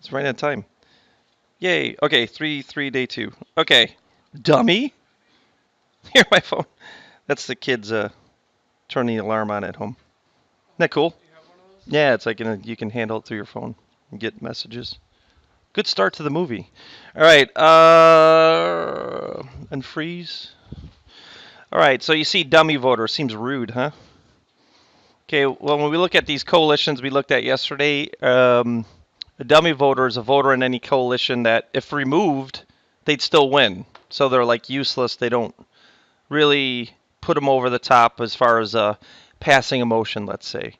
It's right on time. Yay. Okay, 3 day 2. Okay. Dummy. Here, my phone. That's the kids turning the alarm on at home. Isn't that cool? Yeah, it's like you can handle it through your phone and get messages. Good start to the movie. All right. Unfreeze. All right. So you see, dummy voter seems rude, huh? Okay. Well, when we look at these coalitions we looked at yesterday, a dummy voter is a voter in any coalition that, if removed, they'd still win. So they're like useless. They don't really put them over the top as far as passing a motion, let's say.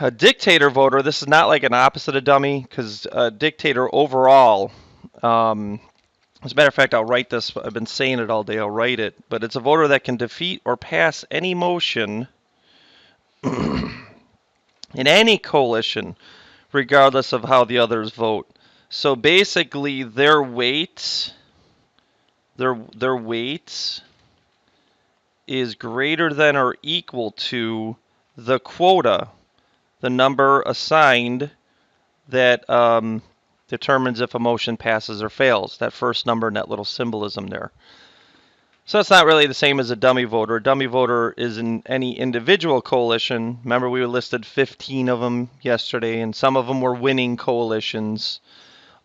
A dictator voter, this is not like an opposite of dummy, because a dictator overall, as a matter of fact, I'll write this. I've been saying it all day. I'll write it. But it's a voter that can defeat or pass any motion in any coalition, regardless of how the others vote. So basically, their weight is greater than or equal to the quota, the number assigned that determines if a motion passes or fails. That first number and that little symbolism there. So it's not really the same as a dummy voter. A dummy voter is in any individual coalition. Remember, we listed 15 of them yesterday, and some of them were winning coalitions.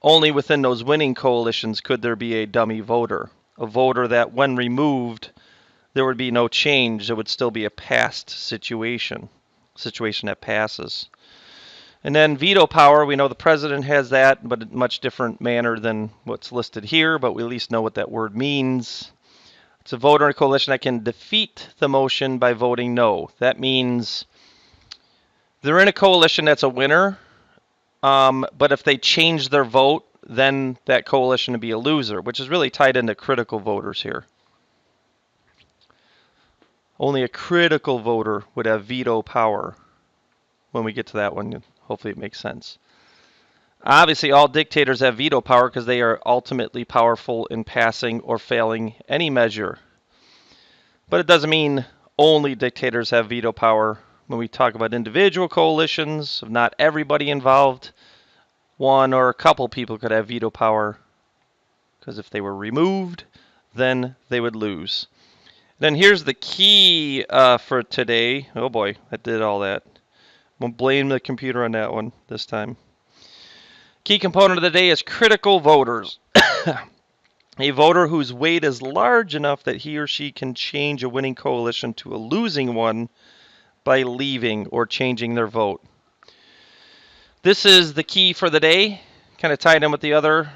Only within those winning coalitions could there be a dummy voter. A voter that, when removed, there would be no change. It would still be a passed situation that passes. And then veto power, we know the president has that, but in a much different manner than what's listed here, but we at least know what that word means. It's a voter in a coalition that can defeat the motion by voting no. That means they're in a coalition that's a winner, but if they change their vote, then that coalition would be a loser, which is really tied into critical voters here. Only a critical voter would have veto power. When we get to that one, hopefully it makes sense. Obviously, all dictators have veto power because they are ultimately powerful in passing or failing any measure. But it doesn't mean only dictators have veto power. When we talk about individual coalitions, of not everybody involved, one or a couple people could have veto power, because if they were removed, then they would lose. Then here's the key for today. Oh boy, I did all that. Won't blame the computer on that one this time. Key component of the day is critical voters. A voter whose weight is large enough that he or she can change a winning coalition to a losing one by leaving or changing their vote. This is the key for the day, kind of tied in with the other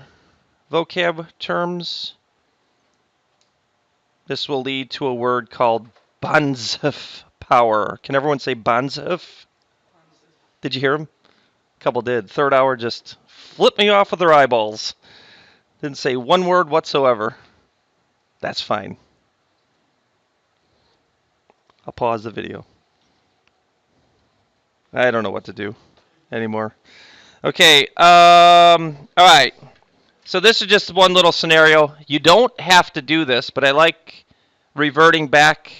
vocab terms. This will lead to a word called Banzhaf power. Can everyone say Banzhaf? Did you hear him? A couple did. Third hour just flipped me off with their eyeballs. Didn't say one word whatsoever. That's fine. I'll pause the video. I don't know what to do anymore. Okay, all right. So this is just one little scenario. You don't have to do this, but I like reverting back.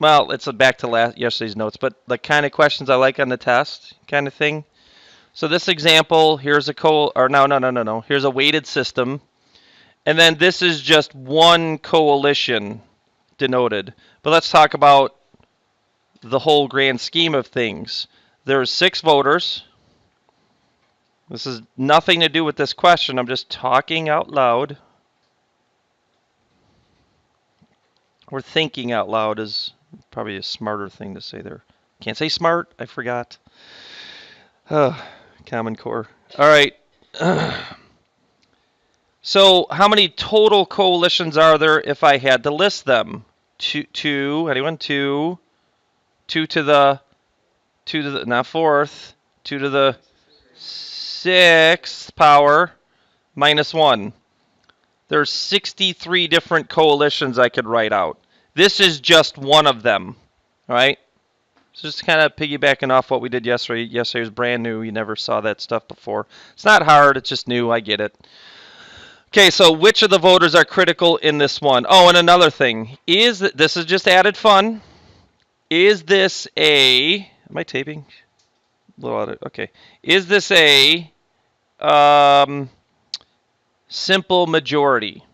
Well, it's back to yesterday's notes, but the kind of questions I like on the test kind of thing. So this example, here's a here's a weighted system. And then this is just one coalition denoted. But let's talk about the whole grand scheme of things. There's 6 voters. This has nothing to do with this question. I'm just talking out loud. Or thinking out loud is probably a smarter thing to say there. Can't say smart. I forgot. Common Core. All right. So how many total coalitions are there if I had to list them? Two. Anyone? Two to the not fourth. 2 to the 6th power minus 1. There's 63 different coalitions I could write out. This is just one of them, right? So just kind of piggybacking off what we did yesterday. Yesterday was brand new. You never saw that stuff before. It's not hard. It's just new. I get it. Okay, so which of the voters are critical in this one? Oh, and another thing. This is just added fun. Is this a... Am I taping? A little out of, okay. Is this a simple majority.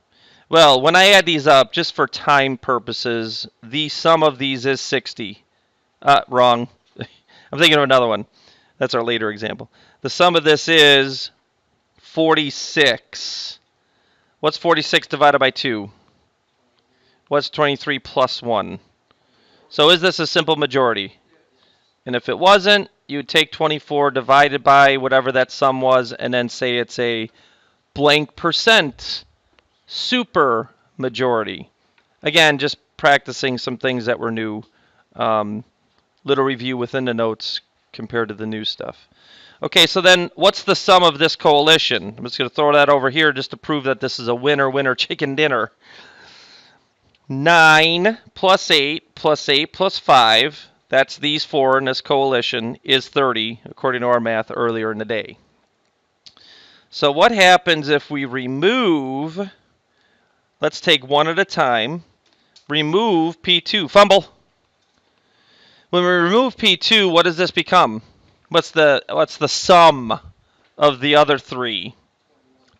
Well, when I add these up, just for time purposes, the sum of these is 60. Wrong. I'm thinking of another one. That's our later example. The sum of this is 46. What's 46 divided by 2? What's 23 plus 1? So is this a simple majority? And if it wasn't, you would take 24 divided by whatever that sum was and then say it's a blank percent super majority. Again, just practicing some things that were new. Little review within the notes compared to the new stuff. Okay, so then what's the sum of this coalition? I'm just going to throw that over here just to prove that this is a winner chicken dinner. 9 plus 8 plus 8 plus 5, that's these four in this coalition, is 30, according to our math earlier in the day. So what happens if we remove, let's take one at a time, remove P2, fumble. When we remove P2, what does this become? What's the sum of the other three?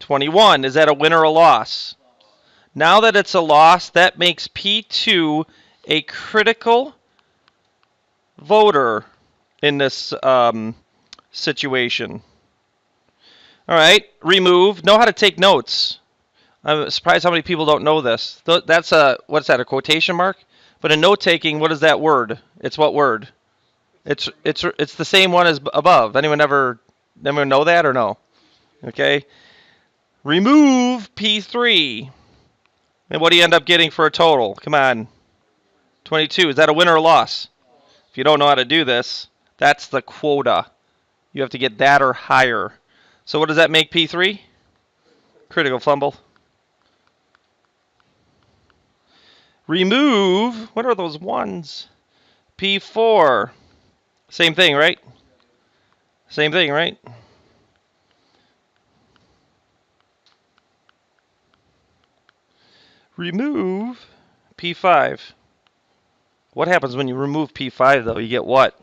21. Is that a win or a loss? Now that it's a loss, that makes P2 a critical voter in this situation. All right, remove. Know how to take notes. I'm surprised how many people don't know this. That's what's that, a quotation mark? But in note taking, what is that word? It's what word? It's the same one as above. Anyone know that or no? Okay. Remove P3. And what do you end up getting for a total? Come on. 22. Is that a win or a loss? If you don't know how to do this, that's the quota. You have to get that or higher. So what does that make P3? Critical fumble. Remove, what are those ones? P4. Same thing, right? Same thing, right? Remove P5. What happens when you remove P5, though? You get what?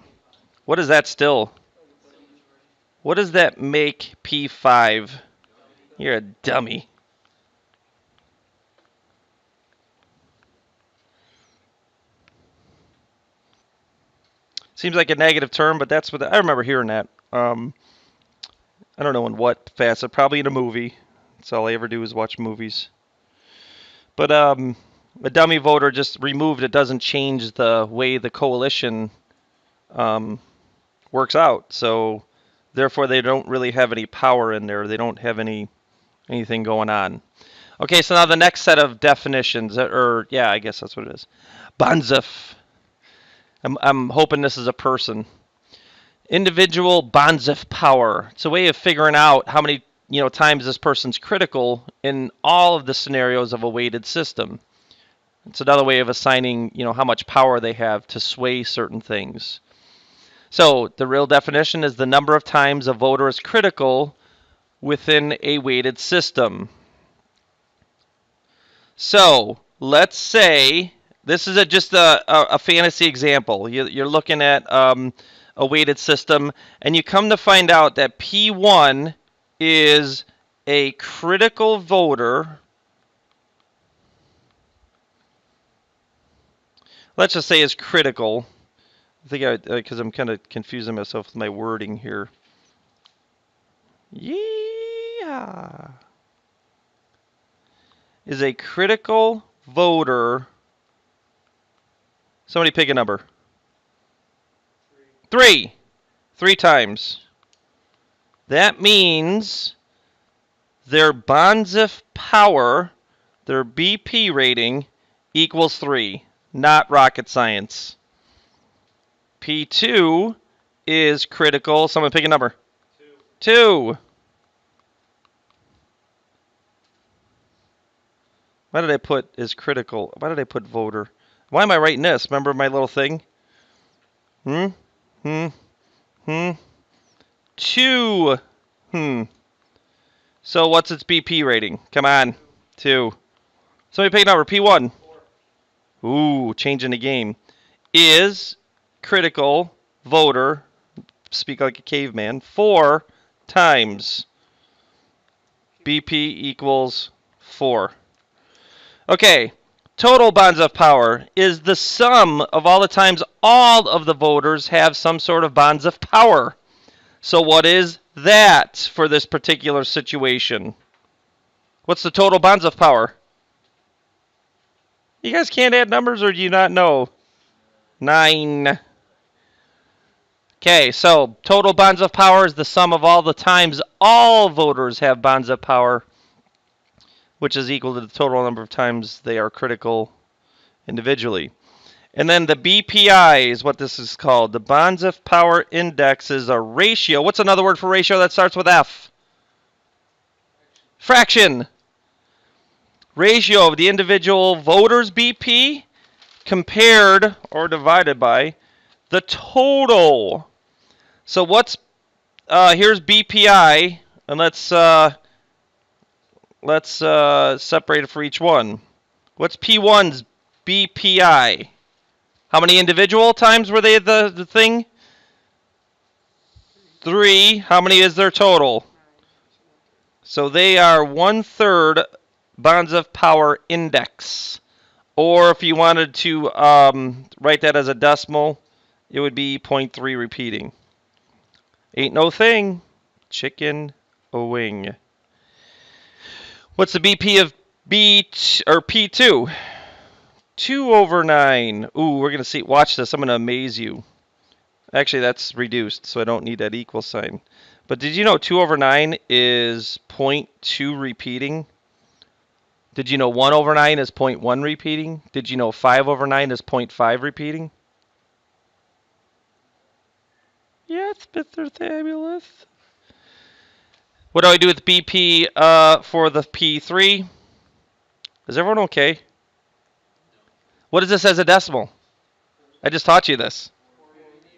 What is that still? What does that make P5? You're a dummy. Seems like a negative term, but that's what I remember hearing that. I don't know in what facet. Probably in a movie. That's all I ever do is watch movies. But a dummy voter just removed. It doesn't change the way the coalition works out. So therefore, they don't really have any power in there. They don't have anything going on. Okay, so now the next set of definitions, or yeah, I guess that's what it is. Banzhaf. I'm hoping this is a person. Individual Banzhaf power. It's a way of figuring out how many times this person's critical in all of the scenarios of a weighted system. It's another way of assigning how much power they have to sway certain things. So the real definition is the number of times a voter is critical within a weighted system. So let's say this is just a fantasy example. You're looking at a weighted system, and you come to find out that P1 is a critical voter. Let's just say is critical. I think because I'm kind of confusing myself with my wording here. Yeah. Is a critical voter. Somebody pick a number. 3. 3 times. That means their Banzhaf power, their BP rating, equals 3. Not rocket science. P2 is critical. Someone pick a number. 2. Why did I put is critical? Why did I put voter? Why am I writing this? Remember my little thing? 2. So what's its BP rating? Come on. 2. Somebody pick a number. P1. Ooh, changing the game. Is critical voter, speak like a caveman, 4 times. BP equals 4. Okay, total Banzhaf power is the sum of all the times all of the voters have some sort of Banzhaf power. So what is that for this particular situation? What's the total Banzhaf power? You guys can't add numbers, or do you not know? 9. Okay, so total Banzhaf power is the sum of all the times all voters have Banzhaf power, which is equal to the total number of times they are critical individually. And then the BPI is what this is called. The Banzhaf power index is a ratio. What's another word for ratio that starts with F? Fraction. Ratio of the individual voters' BP compared or divided by the total. So what's here's BPI, and let's separate it for each one. What's P1's BPI? How many individual times were they the thing? 3. How many is their total? So they are 1/3 Banzhaf power index. Or if you wanted to write that as a decimal, it would be 0.3 repeating. Ain't no thing. Chicken a wing. What's the BP of P2? 2/9. Ooh, we're going to see. Watch this. I'm going to amaze you. Actually, that's reduced, so I don't need that equal sign. But did you know 2/9 is 0.2 repeating? Did you know 1/9 is 0.1 repeating? Did you know 5/9 is 0.5 repeating? Yes, Mr. Fabulous. What do I do with BP for the P3? Is everyone okay? What is this as a decimal? I just taught you this.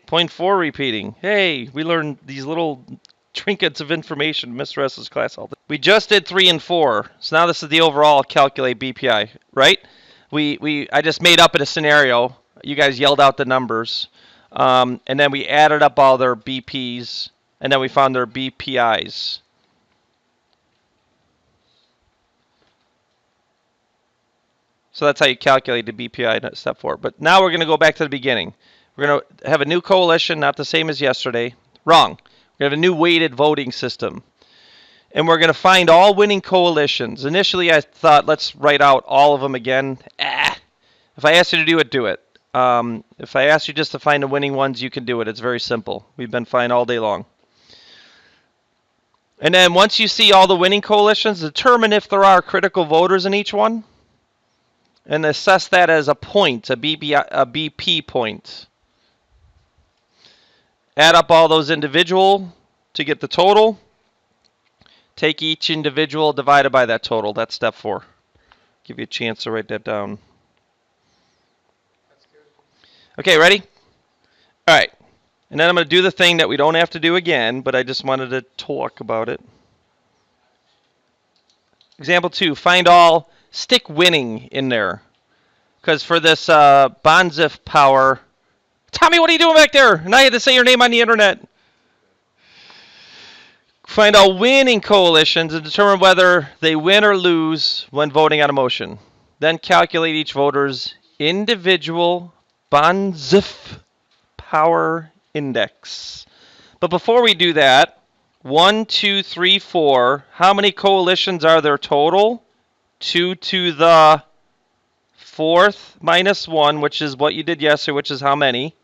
0.4 repeating. Hey, we learned these little trinkets of information in Mr. S's class all day. We just did 3 and 4. So now this is the overall calculate BPI, right? I just made up in a scenario. You guys yelled out the numbers. And then we added up all their BPs. And then we found their BPIs. So that's how you calculate the BPI in step 4. But now we're going to go back to the beginning. We're going to have a new coalition, not the same as yesterday. Wrong. We have a new weighted voting system. And we're going to find all winning coalitions. Initially, I thought, let's write out all of them again. If I asked you to do it, do it. If I asked you just to find the winning ones, you can do it. It's very simple. We've been fine all day long. And then once you see all the winning coalitions, determine if there are critical voters in each one. And assess that as a point, a BP point. Add up all those individual to get the total. Take each individual divided by that total. That's step 4. Give you a chance to write that down. Okay, ready? All right. And then I'm going to do the thing that we don't have to do again, but I just wanted to talk about it. Example 2, find all, stick winning in there. Because for this Banzhaf power, Tommy, what are you doing back there? And I had to say your name on the internet. Find all winning coalitions and determine whether they win or lose when voting on a motion. Then calculate each voter's individual Banzhaf power index. But before we do that, 1, 2, 3, 4, how many coalitions are there total? 2 to the 4th minus 1, which is what you did yesterday, which is how many?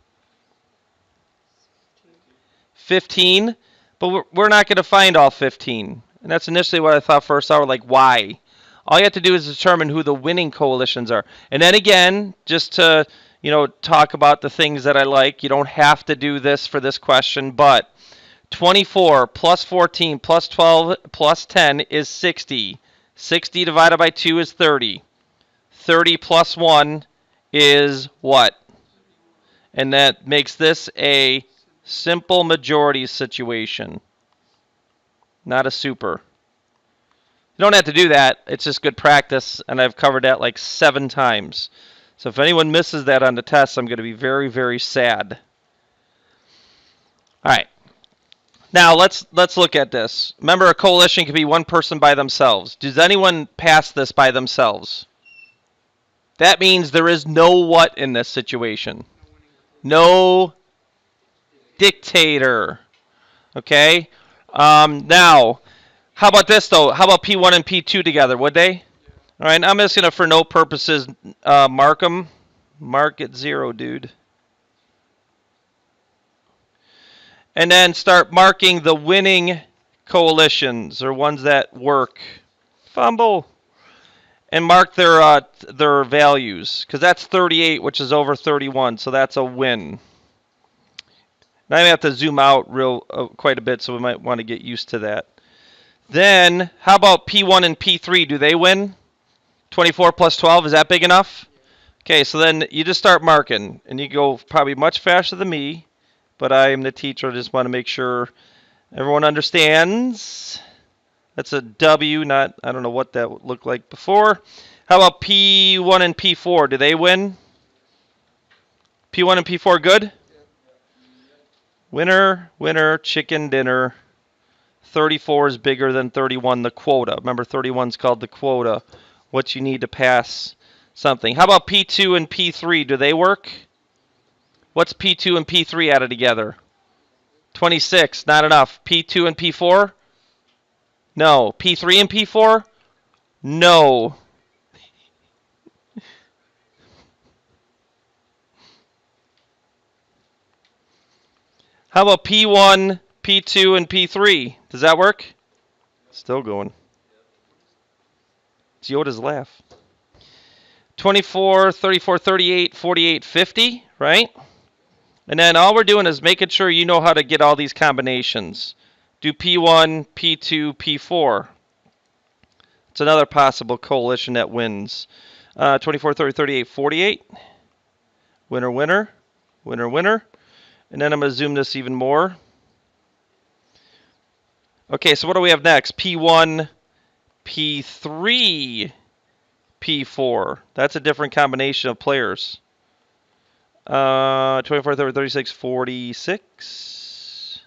15. But we're not going to find all 15. And that's initially what I thought first hour, like why? All you have to do is determine who the winning coalitions are. And then again, just to talk about the things that I like, you don't have to do this for this question, but 24 plus 14 plus 12 plus 10 is 60. 60 divided by 2 is 30. 30 plus 1 is what? And that makes this a simple majority situation, not a super. You don't have to do that. It's just good practice, and I've covered that like 7 times. So if anyone misses that on the test, I'm going to be very, very sad. All right. Now let's look at this. Remember, a coalition can be one person by themselves. Does anyone pass this by themselves? That means there is no what in this situation? No dictator. Okay? Now, how about this, though? How about P1 and P2 together? Would they? All right, I'm just going to, for no purposes, mark them. Mark at 0, dude. And then start marking the winning coalitions, or ones that work. Fumble. And mark their values, because that's 38, which is over 31, so that's a win. Now I have to zoom out quite a bit, so we might want to get used to that. Then, how about P1 and P3? Do they win? 24 plus 12, is that big enough? Okay, so then you just start marking, and you go probably much faster than me, but I am the teacher. I just want to make sure everyone understands. That's a W, not, I don't know what that looked like before. How about P1 and P4? Do they win? P1 and P4 good? Winner, winner, chicken dinner. 34 is bigger than 31, the quota. Remember, 31 is called the quota, what you need to pass something. How about P2 and P3? Do they work? What's P2 and P3 added together? 26, not enough. P2 and P4? No. P3 and P4? No. How about P1, P2, and P3? Does that work? Still going. It's Yoda's laugh. 24, 34, 38, 48, 50, right? And then all we're doing is making sure you know how to get all these combinations. Do P1, P2, P4. It's another possible coalition that wins. 24, 30, 38, 48. Winner, winner. Winner, winner. And then I'm going to zoom this even more. Okay, so what do we have next? P1, P3, P4. That's a different combination of players. 24, 30, 36, 46.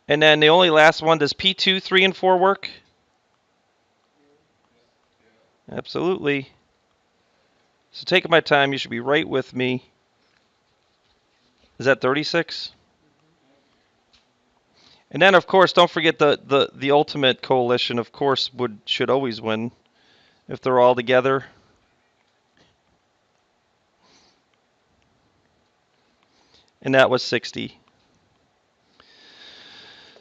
And then the only last one, does P2, 3, and 4 work? Absolutely. So taking my time, you should be right with me. Is that 36? And then, of course, don't forget the ultimate coalition, of course, should always win if they're all together. And that was 60.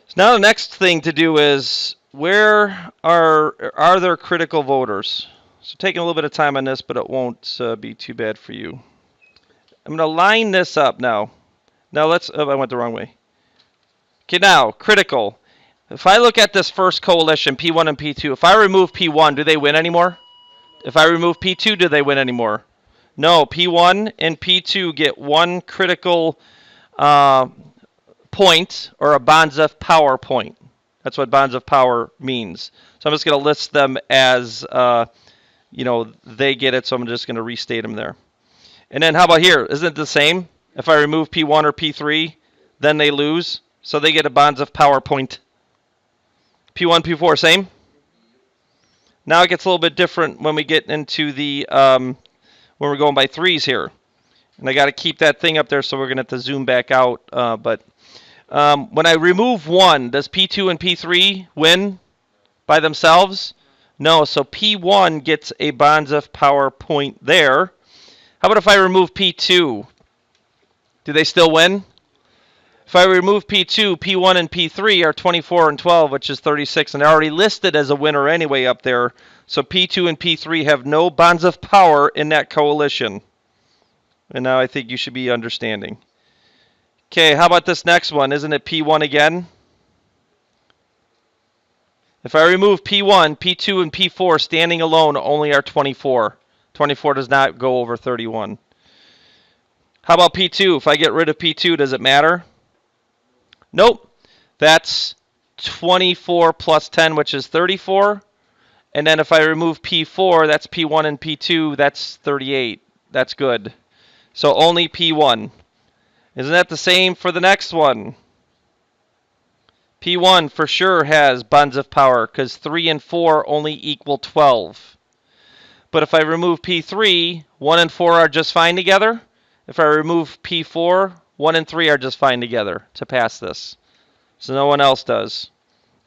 So now the next thing to do is, where are there critical voters? So taking a little bit of time on this, but it won't be too bad for you. I'm going to line this up now. Now I went the wrong way. Okay, now, critical. If I look at this first coalition, P1 and P2, if I remove P1, do they win anymore? If I remove P2, do they win anymore? No, P1 and P2 get one critical point, or a Banzhaf power point. That's what Banzhaf power means. So I'm just going to list them as, they get it, so I'm just going to restate them there. And then how about here? Isn't it the same? If I remove P1 or P3, then they lose. So they get a Banzhaf power point. P1, P4, same? Now it gets a little bit different when we get into the, when we're going by threes here. And I got to keep that thing up there, so we're going to have to zoom back out. But when I remove 1, does P2 and P3 win by themselves? No, so P1 gets a Banzhaf power point there. How about if I remove P2? Do they still win? If I remove P2, P1 and P3 are 24 and 12, which is 36, and they're already listed as a winner anyway up there. So P2 and P3 have no Banzhaf power in that coalition. And now I think you should be understanding. Okay, how about this next one? Isn't it P1 again? If I remove P1, P2 and P4 standing alone only are 24. 24 does not go over 31. How about P2? If I get rid of P2, does it matter? Nope. That's 24 plus 10, which is 34. And then if I remove P4, that's P1 and P2, that's 38. That's good. So only P1. Isn't that the same for the next one? P1 for sure has Banzhaf power because 3 and 4 only equal 12. But if I remove P3, 1 and 4 are just fine together. If I remove P4, 1 and 3 are just fine together to pass this. So no one else does.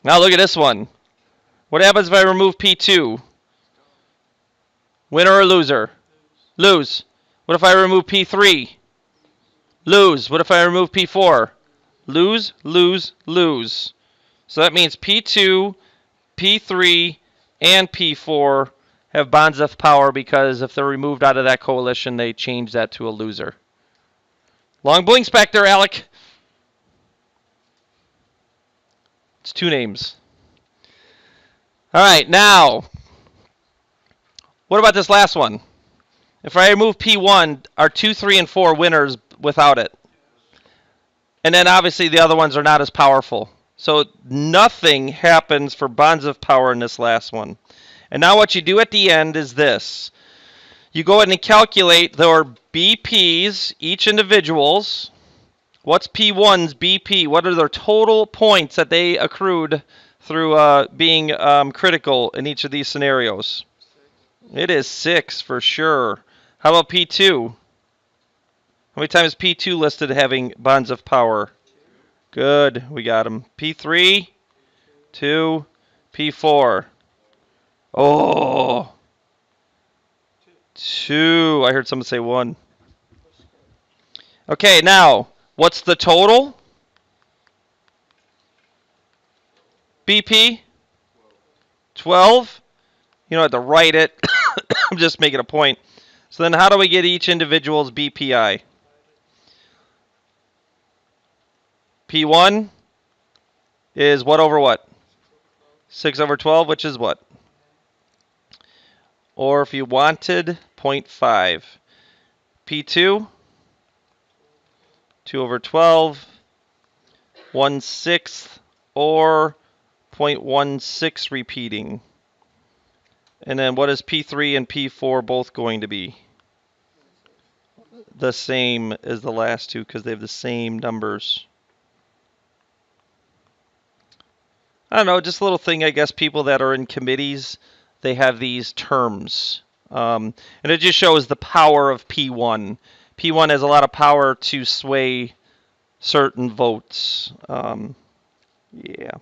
Now look at this one. What happens if I remove P2? Winner or loser? Lose. What if I remove P3? Lose. What if I remove P4? Lose, lose, lose. So that means P2, P3, and P4 have Banzhaf power because if they're removed out of that coalition, they change that to a loser. Long blinks back there, Alec. It's 2 names. All right, now, what about this last one? If I remove P1, are 2, 3, and 4 winners without it? And then obviously the other ones are not as powerful. So nothing happens for Banzhaf power in this last one. And now what you do at the end is this. You go ahead and calculate their BPs, each individual's. What's P1's BP? What are their total points that they accrued through being critical in each of these scenarios? It is 6 for sure. How about P2? How many times is P2 listed having Banzhaf power? Good, we got him. P3, 2, P4. Oh, 2. I heard someone say 1. Okay, now, what's the total? BP? 12? You don't have to write it. I'm just making a point. So then how do we get each individual's BPI? P1 is what over what? 6 over 12, which is what? Or if you wanted, 0.5. P2, 2 over 12, 1/6, or 0.16 repeating. And then what is P3 and P4 both going to be? The same as the last two because they have the same numbers. I don't know, just a little thing, I guess people that are in committees, they have these terms. And it just shows the power of P1. P1 has a lot of power to sway certain votes. Yeah.